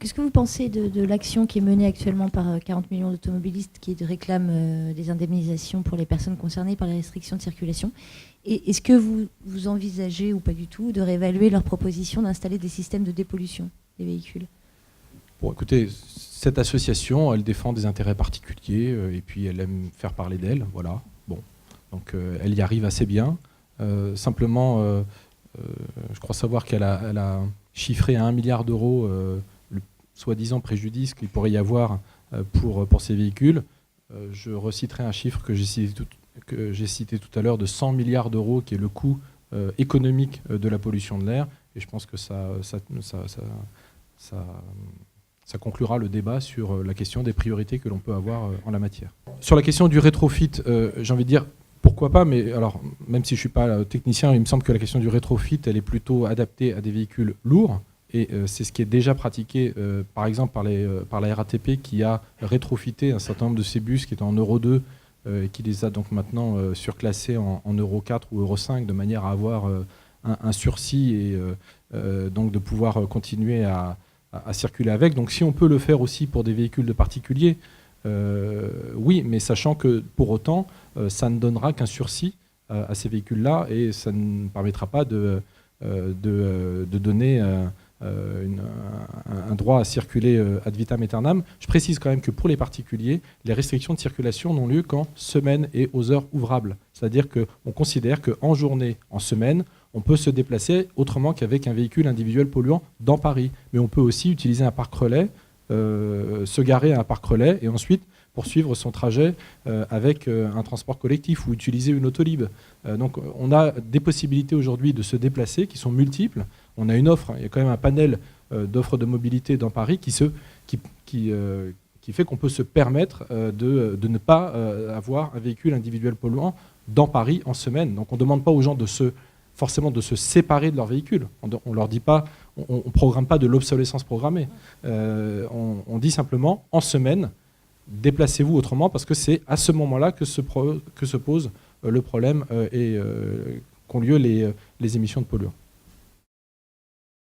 Qu'est-ce que vous pensez de l'action qui est menée actuellement par 40 millions d'automobilistes qui réclament des indemnisations pour les personnes concernées par les restrictions de circulation? Et est-ce que vous envisagez, ou pas du tout, de réévaluer leur proposition d'installer des systèmes de dépollution des véhicules? Bon, écoutez, cette association, elle défend des intérêts particuliers et puis elle aime faire parler d'elle, voilà. Bon, donc elle y arrive assez bien. Simplement, je crois savoir qu'elle a chiffré à 1 milliard d'euros le soi-disant préjudice qu'il pourrait y avoir pour ces véhicules. Je reciterai un chiffre que j'ai cité tout à l'heure de 100 milliards d'euros, qui est le coût économique de la pollution de l'air. Et je pense que ça conclura le débat sur la question des priorités que l'on peut avoir en la matière. Sur la question du rétrofit, j'ai envie de dire pourquoi pas, mais alors, même si je ne suis pas technicien, il me semble que la question du rétrofit, elle est plutôt adaptée à des véhicules lourds. Et c'est ce qui est déjà pratiqué, par exemple, par la RATP, qui a rétrofité un certain nombre de ces bus qui étaient en Euro 2 et qui les a donc maintenant surclassés en Euro 4 ou Euro 5, de manière à avoir un sursis et donc de pouvoir continuer à circuler avec. Donc si on peut le faire aussi pour des véhicules de particuliers, oui, mais sachant que pour autant, ça ne donnera qu'un sursis à ces véhicules-là et ça ne permettra pas de donner un droit à circuler ad vitam aeternam. Je précise quand même que pour les particuliers, les restrictions de circulation n'ont lieu qu'en semaine et aux heures ouvrables. C'est-à-dire qu'on considère qu'en journée, en semaine, on peut se déplacer autrement qu'avec un véhicule individuel polluant dans Paris. Mais on peut aussi utiliser un parc relais, se garer à un parc relais et ensuite poursuivre son trajet avec un transport collectif ou utiliser une autolib. Donc on a des possibilités aujourd'hui de se déplacer qui sont multiples. On a une offre, il y a quand même un panel d'offres de mobilité dans Paris qui fait qu'on peut se permettre de ne pas avoir un véhicule individuel polluant dans Paris en semaine. Donc on ne demande pas aux gens forcément de se séparer de leur véhicule. On leur dit pas, on ne programme pas de l'obsolescence programmée. On dit simplement, en semaine, déplacez-vous autrement, parce que c'est à ce moment-là que se pose le problème et qu'ont lieu les émissions de polluants.